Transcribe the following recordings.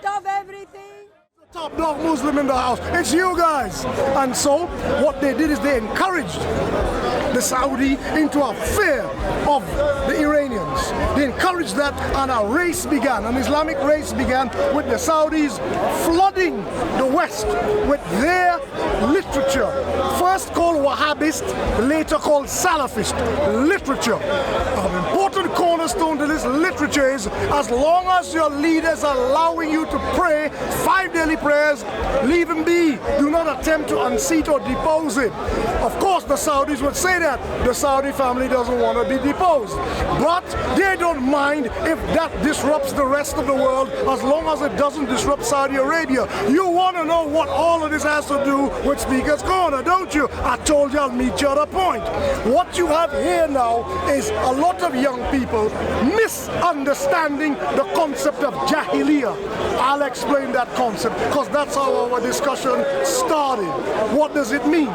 of everything. Top dog Muslim in the house. It's you guys. And so what they did is they encouraged the Saudi into a fear of the Iranians. They encouraged that, and a race began. An Islamic race began with the Saudis flooding the West with their literature. First called Wahhabist, later called Salafist literature. An important cornerstone to this literature is, as long as your leaders are allowing you to pray 5 daily prayers, leave him be. Do not attempt to unseat or depose him. Of course, the Saudis would say that. The Saudi family doesn't want to be deposed. But they don't mind if that disrupts the rest of the world, as long as it doesn't disrupt Saudi Arabia. You want to know what all of this has to do with Speaker's Corner, don't you? I told you I'll meet you at a point. What you have here now is a lot of young people misunderstanding the concept of Jahiliyyah. I'll explain that concept, because that's how our discussion started. What does it mean?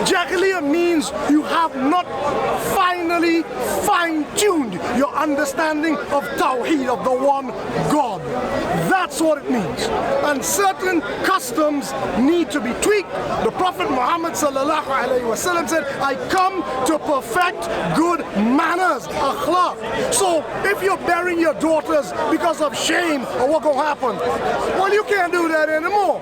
Jahiliyyah means you have not finally fine-tuned your understanding of Tawheed, of the one God. That's what it means. And certain customs need to be tweaked. The Prophet Muhammad sallallahu alaihi wasallam said, I come to perfect good manners, akhlaq. So if you're burying your daughters because of shame, or what gonna happen? Well, you can't do that anymore.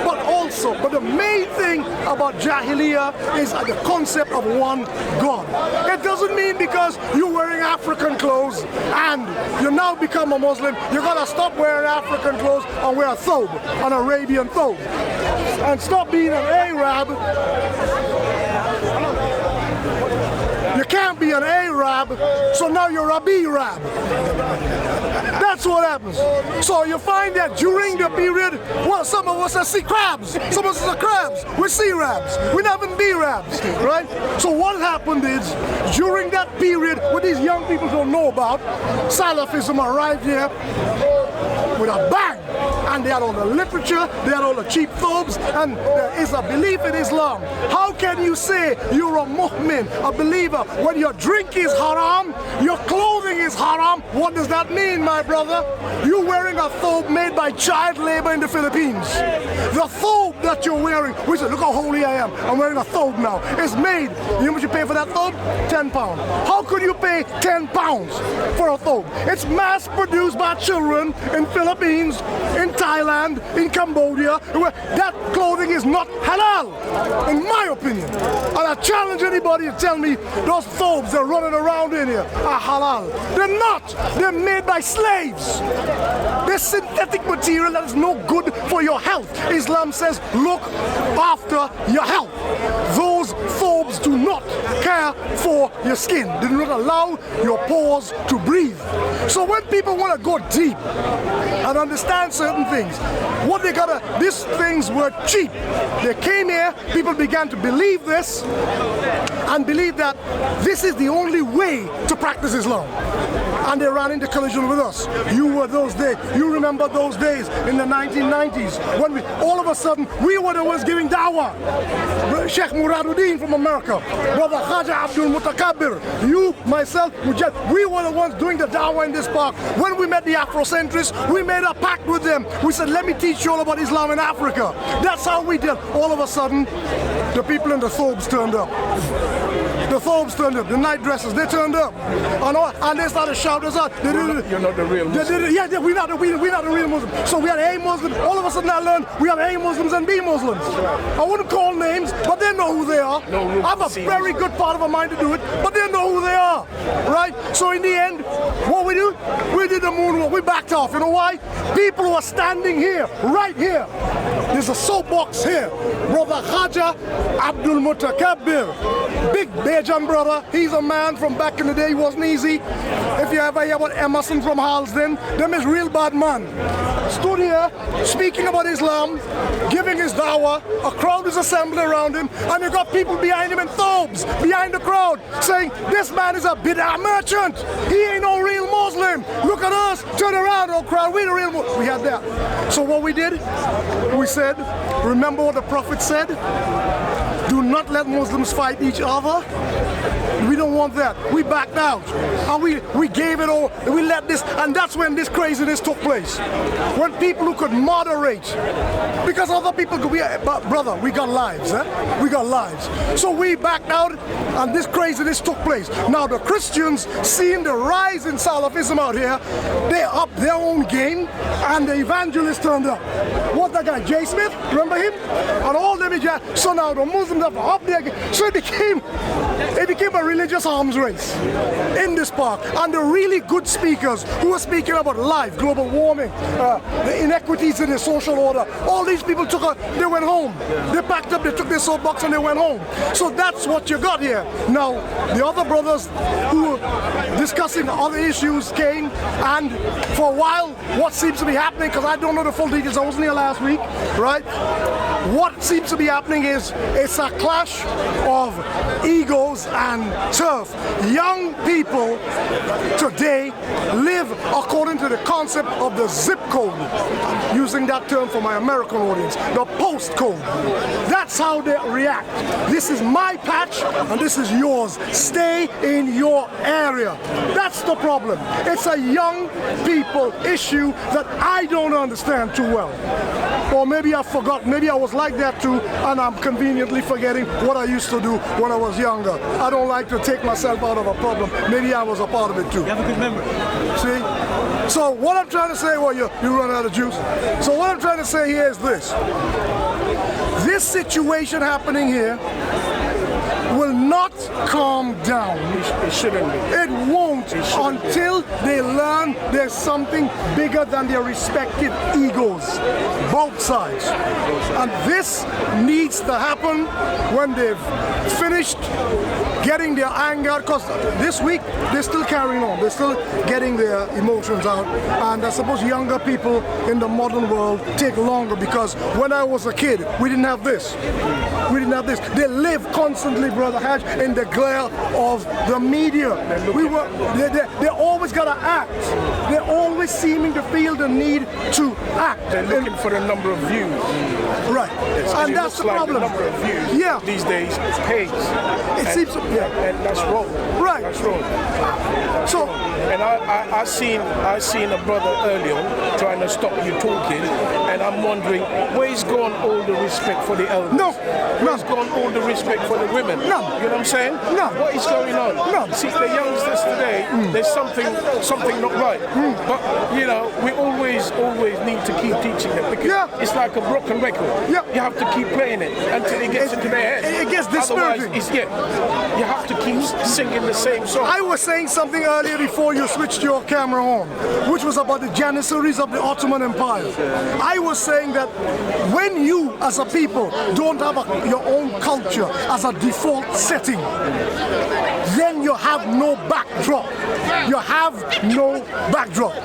But the main thing about Jahiliyyah is the concept of one God. It doesn't mean because you're wearing African clothes and you now become a Muslim, you're gonna stop wearing African clothes and wear a thobe, an Arabian thobe, and stop being an Arab. You can't be an Arab, so now you're a B-Rab. That's what happens. So you find that during the period, well, some of us are sea crabs, some of us are crabs, we're C-Rabs, we're not even B-Rabs, right? So what happened is, during that period, what these young people don't know about, Salafism arrived here with a bang. And they had all the literature, they had all the cheap thobes, and there is a belief in Islam. How can you say you're a mu'min, a believer, when your drink is haram, your clothing is haram? What does that mean, my brother? You're wearing a thobe made by child labor in the Philippines. The thobe that you're wearing, we say, look how holy I am, I'm wearing a thobe now. It's made, you know what you pay for that thobe? £10. How could you pay £10 for a thobe? It's mass produced by children in Philippines, in Thailand, in Cambodia, where that clothing is not halal, in my opinion. And I challenge anybody to tell me those thobes they're running around in here are halal. They're not. They're made by slaves. They're synthetic material that is no good for your health. Islam says, look after your health. Those thobes do not care for your skin. They do not allow your pores to breathe. So when people want to go deep and understand certain things, what they gotta, these things were cheap. They came here, people began to believe this and believe that this is the only way to practice Islam. And they ran into collision with us. You were those days. You remember those days in the 1990s when all of a sudden we were the ones giving dawah. Sheikh Muraduddin from America, Brother Khaja Abdul Mutakabbir, you, myself, we were the ones doing the dawah in this park. When we met the Afrocentrists, we made a pact with them. We said, let me teach you all about Islam in Africa. That's how we did. All of a sudden, the people in the thobes turned up. The thobes turned up, the night dresses, they turned up. And they started shouting us out. You're not the real Muslim. Yeah, we're not the real Muslim. So we had A Muslims. All of a sudden I learned we have A Muslims and B Muslims. I wouldn't call names, but they know who they are. I have a very good part of a mind to do it, but they know who they are, right? So in the end, what we do? We did the moonwalk. We backed off. You know why? People who are standing here, right here. There's a soapbox here. Brother Khaja Abdul Mutakabbir, big Bajan brother. He's a man from back in the day. He wasn't easy. If you ever hear about Emerson from Halsden, them is real bad man. Stood here speaking about Islam, giving his dawah. A crowd is assembled around him, and you got people behind him in thobes, behind the crowd, saying, this man is a bid'ah merchant. He ain't no real Muslim. Look at us. Turn around, oh crowd. We the real Muslim. We had that. So what we did, we said, remember what the Prophet said? Do not let Muslims fight each other. We don't want that. We backed out. And we gave it all. We let this, and that's when this craziness took place. When people who could moderate, because other people could be, but brother, we got lives, we got lives. So we backed out, and this craziness took place. Now the Christians, seeing the rise in Salafism out here, they upped their own game, and the evangelists turned up. What's that guy, Jay Smith? Remember him? And all them, so now the Muslims have upped their game. So it became a religious arms race in this park. And the really good speakers who were speaking about life, global warming, the inequities in the social order, all these people they went home. They packed up, they took their soapbox and they went home. So that's what you got here. Now, the other brothers who were discussing other issues came, and for a while, what seems to be happening, because I don't know the full details, I wasn't here last week, right? What seems to be happening is it's a clash of egos and turf. Young people today live according to the concept of the zip code, using that term for my American audience, the postcode. That's how they react. This is my patch and this is yours. Stay in your area. That's the problem. It's a young people issue that I don't understand too well. Or maybe I forgot, maybe I was like that too, and I'm conveniently forgetting what I used to do when I was younger. I don't like to take myself out of a problem. Maybe I was a part of it too. You have a good memory. See? So what I'm trying to say, well, you run out of juice. So what I'm trying to say here is this. This situation happening here will not calm down. It shouldn't be. It won't until they learn there's something bigger than their respective egos, both sides. And this needs to happen when they've finished getting their anger, because this week they're still carrying on, they're still getting their emotions out, and I suppose younger people in the modern world take longer, because when I was a kid, we didn't have this. We didn't have this. They live constantly, Brother Hajj, in the glare of the media. They always gotta act. They're always seeming to feel the need to act. They're looking for the number of views. Right. Yes, and that's the problem. The number of views these days pays. It seems and that's wrong. Right. That's wrong. That's so wrong. And I seen a brother earlier trying to stop you talking, and I'm wondering where's gone all the respect for the elders? No. Where's gone all the respect for the women? No. You know what I'm saying? No. What is going on? No. See, the youngsters today, there's something not right. But you know, we always need to keep teaching them, because it's like a broken record. Yeah. You have to keep playing it until it gets into their head. It gets disturbing. Otherwise, you have to keep singing the same song. I was saying something earlier before you switched your camera on, which was about the Janissaries of the Ottoman Empire. I was saying that when you, as a people, don't have your own culture as a default setting, then you have no backdrop. You have no backdrop.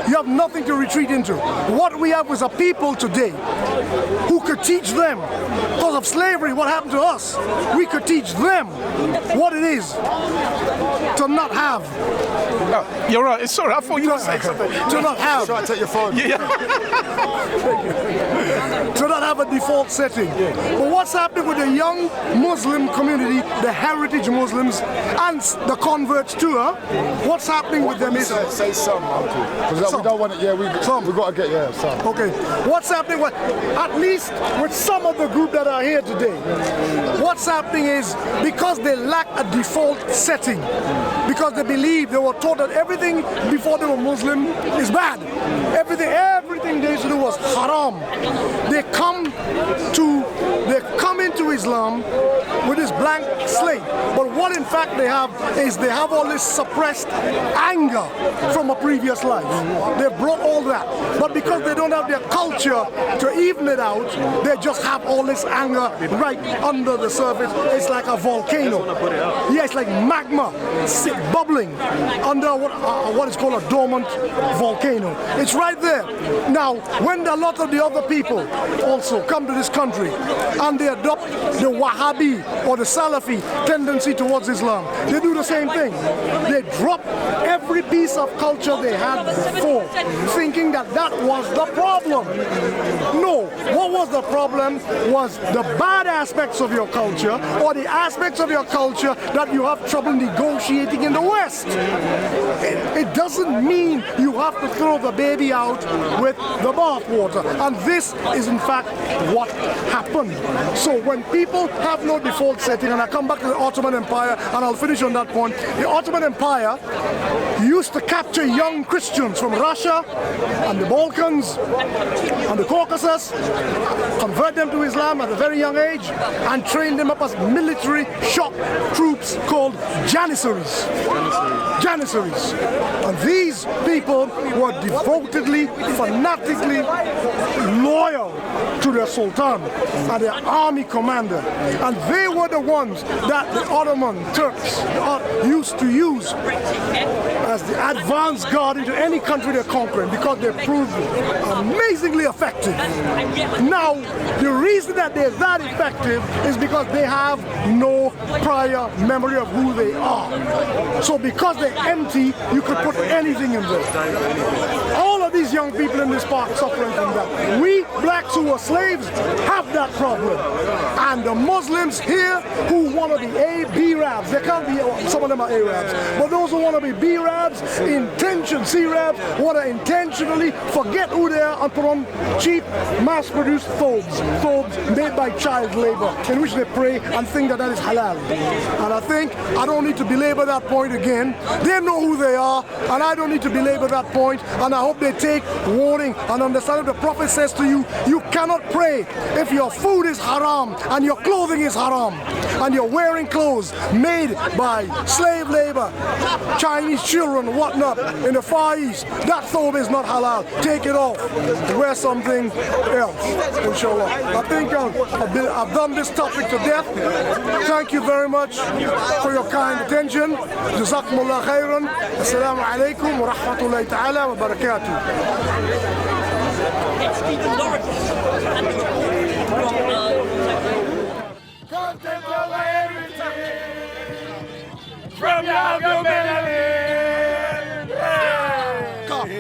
You have nothing to retreat into. What we have is a people today who could teach them, because of slavery, what happened to us. We could teach them what it is to not have. Oh, you're right. Sorry, I thought you were saying something. To not have. Try to take your phone. Yeah. To not have a default setting. But what's happening with the young Muslim community, the heritage Muslims, and the converts too, what's happening with them is... Say some, Uncle. Because we don't want it, we got to get, some. Okay. What's happening with, at least with some of the group that are here today, what's happening is because they lack a default setting, because they believe, they were taught that everything before they were Muslim is bad. Everything they used to do was haram. They come into Islam with this blank slate. But what in fact they have is they have all this suppressed anger from a previous life. They brought all that. But because they don't have their culture to even it out, they just have all this anger right under the surface. It's like a volcano. Yeah, it's like magma bubbling under what is called a dormant volcano. It's right there. Now, when a lot of the other people also come to this country and they adopt the Wahhabi or the Salafi tendency towards Islam, they do the same thing. They drop every piece of culture they had before, thinking that that was the problem. No, what was the problem was the bad aspects of your culture, or the aspects of your culture that you have trouble negotiating in the West. It doesn't mean you have to throw the baby out with the bathwater. And this is in fact what happened. So when people have no default setting, and I come back to the Ottoman Empire, and I'll finish on that point, the Ottoman Empire used to capture young Christians from Russia and the Balkans and the Caucasus, convert them to Islam at a very young age, and train them up as military shock troops called Janissaries. Janissaries. And these people were devotedly, fanatically loyal to their Sultan and their army commander. And they were the ones that the Ottoman Turks used to use as the advance guard into any country they're conquering, because they proved amazingly effective. Now, the reason that they're that effective is because they have no prior memory of who they are. So because they're empty, you could put anything in there. All of these young people in this park suffering from that. We blacks who were slaves have that problem. And the Muslims here who want to be B-Rabs, they can't be, some of them are A-Rabs, but those who want to be B-Rabs, C-Rabs, want to intentionally forget who they are and put on cheap, mass-produced thobes made by child labor, in which they pray and think that that is halal. And I think I don't need to belabor that point again. They know who they are, and I don't need to belabor that point, and I hope they take warning and understand that the Prophet says to you, you cannot pray if your food is haram and your clothing is haram, and you're wearing clothes made by slave labor, Chinese children, whatnot, in the Far East. That thobe is not halal. Take it off. Wear something else, inshallah. I think I've done this topic to death. Thank you very much for your kind attention. Jazakumullah khairan. Assalamu alaikum wa rahmatullahi ta'ala wa barakatuh. From your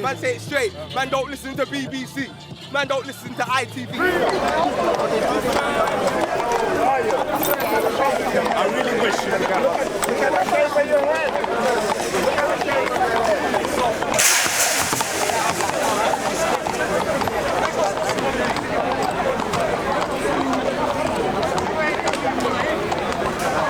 man, say it straight. Man, don't listen to BBC. Man, don't listen to ITV. I really wish you